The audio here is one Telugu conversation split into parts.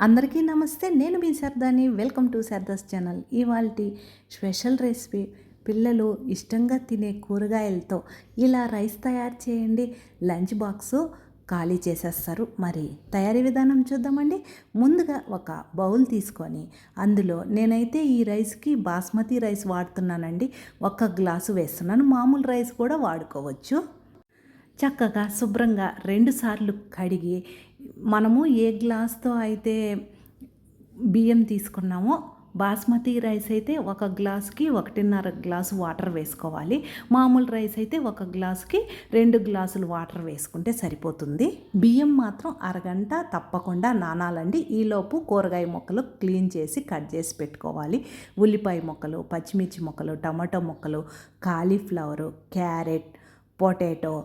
అందరికీ నమస్తే. నేను మీ సరదాని. Welcome to Sarada's channel. ఇవాల్టి స్పెషల్ రెసిపీ పిల్లలు ఇష్టంగా తినే కూరగాయలతో ఇలా రైస్ తయారు చేయండి. లంచ్ బాక్సు ఖాళీ చేసేస్తారు. మరి తయారీ విధానం చూద్దామండి. ముందుగా ఒక బౌల్ తీసుకొని అందులో నేనైతే ఈ రైస్కి బాస్మతి రైస్ వాడుతున్నానండి. 1 గ్లాసు వేస్తున్నాను. మామూలు రైస్ కూడా వాడుకోవచ్చు. చక్కగా శుభ్రంగా 2 సార్లు కడిగి మనము ఏ గ్లాస్తో అయితే బియ్యం తీసుకున్నామో బాస్మతి రైస్ అయితే 1 గ్లాస్కి 1.5 గ్లాసు వాటర్ వేసుకోవాలి. మామూలు రైస్ అయితే 1 గ్లాస్కి 2 గ్లాసులు వాటర్ వేసుకుంటే సరిపోతుంది. బియ్యం మాత్రం అరగంట తప్పకుండా నానాలండి. ఈలోపు కూరగాయ ముక్కలు క్లీన్ చేసి కట్ చేసి పెట్టుకోవాలి. ఉల్లిపాయ ముక్కలు, పచ్చిమిర్చి ముక్కలు, టమాటో ముక్కలు, కాలీఫ్లవరు, క్యారెట్, పొటాటో,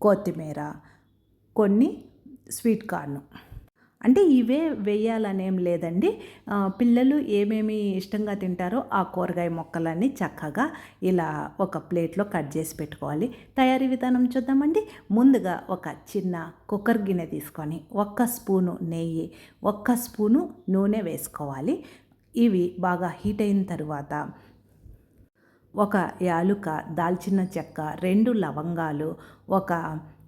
కొత్తిమీర, కొన్ని స్వీట్ కార్న్. అంటే ఇవే వేయాలనేం లేదండి. పిల్లలు ఏమేమి ఇష్టంగా తింటారో ఆ కూరగాయ మొక్కలన్నీ చక్కగా ఇలా ఒక ప్లేట్లో కట్ చేసి పెట్టుకోవాలి. తయారీ విధానం చూద్దామండి. ముందుగా ఒక చిన్న కుక్కర్ గిన్నె తీసుకొని 1 స్పూను నెయ్యి, 1 స్పూను నూనె వేసుకోవాలి. ఇవి బాగా హీట్ అయిన తర్వాత ఒక యాలుక, దాల్చిన చెక్క, 2 లవంగాలు, ఒక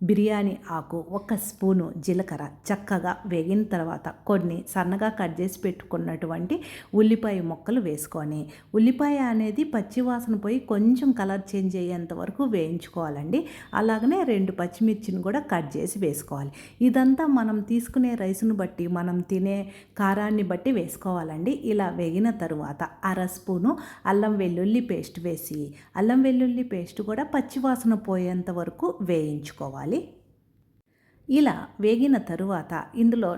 బిర్యానీ ఆకు, 1 స్పూను జీలకర్ర చక్కగా వేగిన తర్వాత కొన్ని సన్నగా కట్ చేసి పెట్టుకున్నటువంటి ఉల్లిపాయ ముక్కలు వేసుకొని, ఉల్లిపాయ అనేది పచ్చివాసన పోయి కొంచెం కలర్ చేంజ్ అయ్యేంత వరకు వేయించుకోవాలండి. అలాగనే 2 పచ్చిమిర్చిని కూడా కట్ చేసి వేసుకోవాలి. ఇదంతా మనం తీసుకునే రైసును బట్టి, మనం తినే కారాన్ని బట్టి వేసుకోవాలండి. ఇలా వేగిన తరువాత 1/2 స్పూను అల్లం వెల్లుల్లి పేస్ట్ వేసి, అల్లం వెల్లుల్లి పేస్ట్ కూడా పచ్చివాసన పోయేంత వరకు వేయించుకోవాలి. ఇలా వేగిన తరువాత ఇందులో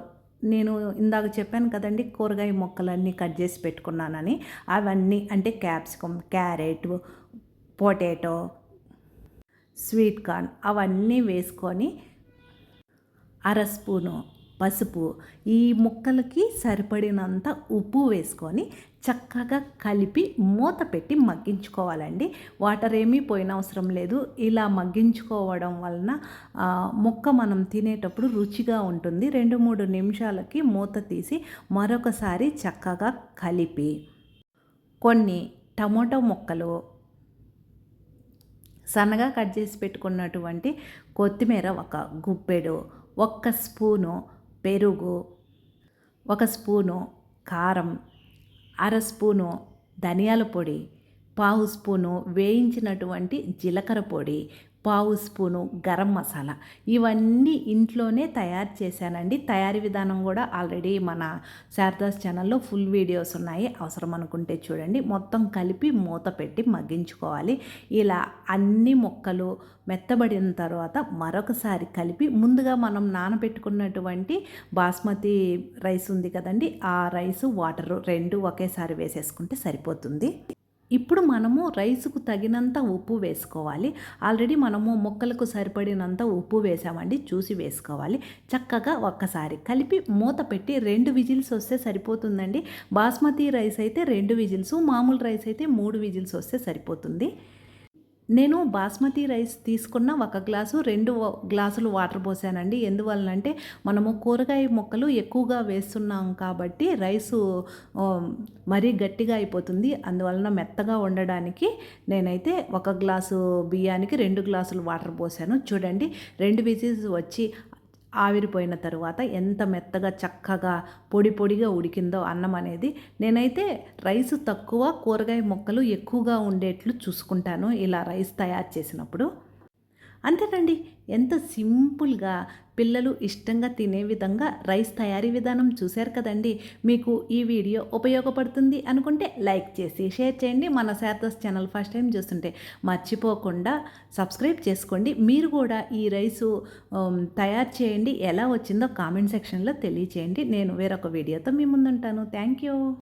నేను ఇందాక చెప్పాను కదండి, కూరగాయ మొక్కలన్నీ కట్ చేసి పెట్టుకున్నానని. అవన్నీ అంటే capsicum, carrot, potato, sweet corn అవన్నీ వేసుకొని 1/2 స్పూను పసుపు, ఈ ముక్కలకి సరిపడినంత ఉప్పు వేసుకొని చక్కగా కలిపి మూత పెట్టి మగ్గించుకోవాలండి. వాటర్ ఏమీ పోయినవసరం లేదు. ఇలా మగ్గించుకోవడం వలన ముక్క మనం తినేటప్పుడు రుచిగా ఉంటుంది. 2-3 నిమిషాలకి మూత తీసి మరొకసారి చక్కగా కలిపి కొన్ని టమోటో ముక్కలు, సన్నగా కట్ చేసి పెట్టుకున్నటువంటి కొత్తిమీర 1 గుప్పెడు, 1 స్పూను పెరుగు, 1 స్పూను కారం, 1/2 స్పూను ధనియాల పొడి, 1/2 స్పూను వేయించినటువంటి జీలకర్ర పొడి, 1/2 స్పూను గరం మసాలా. ఇవన్నీ ఇంట్లోనే తయారు చేశానండి. తయారీ విధానం కూడా ఆల్రెడీ మన శారదాస్ ఛానల్లో ఫుల్ వీడియోస్ ఉన్నాయి. అవసరం అనుకుంటే చూడండి. మొత్తం కలిపి మూత పెట్టి మగ్గించుకోవాలి. ఇలా అన్ని ముక్కలు మెత్తబడిన తర్వాత మరొకసారి కలిపి ముందుగా మనం నానబెట్టుకున్నటువంటి బాస్మతి రైస్ ఉంది కదండి, ఆ రైసు వాటరు 2 ఒకేసారి వేసేసుకుంటే సరిపోతుంది. ఇప్పుడు మనము రైసుకు తగినంత ఉప్పు వేసుకోవాలి. ఆల్రెడీ మనము ముక్కలకు సరిపడినంత ఉప్పు వేసామండి, చూసి వేసుకోవాలి. చక్కగా ఒక్కసారి కలిపి మూత పెట్టి 2 విజిల్స్ వస్తే సరిపోతుందండి. బాస్మతి రైస్ అయితే 2 విజిల్స్, మామూలు రైస్ అయితే 3 విజిల్స్ వస్తే సరిపోతుంది. నేను బాస్మతి రైస్ తీసుకున్న 1 గ్లాసు 2 గ్లాసులు వాటర్ పోసానండి. ఎందువలనంటే మనము కూరగాయ ముక్కలు ఎక్కువగా వేస్తున్నాం కాబట్టి రైసు మరీ గట్టిగా అయిపోతుంది. అందువలన మెత్తగా ఉండడానికి నేనైతే 1 గ్లాసు బియ్యానికి 2 గ్లాసులు వాటర్ పోసాను. చూడండి, 2 విజిల్స్ వచ్చి ఆవిరిపోయిన తరువాత ఎంత మెత్తగా చక్కగా పొడి పొడిగా ఉడికిందో అన్నం అనేది. నేనైతే రైసు తక్కువ, కూరగాయ ముక్కలు ఎక్కువగా ఉండేట్లు చూసుకుంటాను ఇలా రైస్ తయారు చేసినప్పుడు. అంతేనండి, ఎంత సింపుల్గా పిల్లలు ఇష్టంగా తినే విధంగా రైస్ తయారీ విధానం చూశారు కదండి. మీకు ఈ వీడియో ఉపయోగపడుతుంది అనుకుంటే లైక్ చేసి షేర్ చేయండి. మన శారదాస్ ఛానల్ ఫస్ట్ టైం చూస్తుంటే మర్చిపోకుండా సబ్స్క్రైబ్ చేసుకోండి. మీరు కూడా ఈ రైసు తయారు చేయండి. ఎలా వచ్చిందో కామెంట్ సెక్షన్లో తెలియచేయండి. నేను వేరొక వీడియోతో మీ ముందుంటాను. Thank you.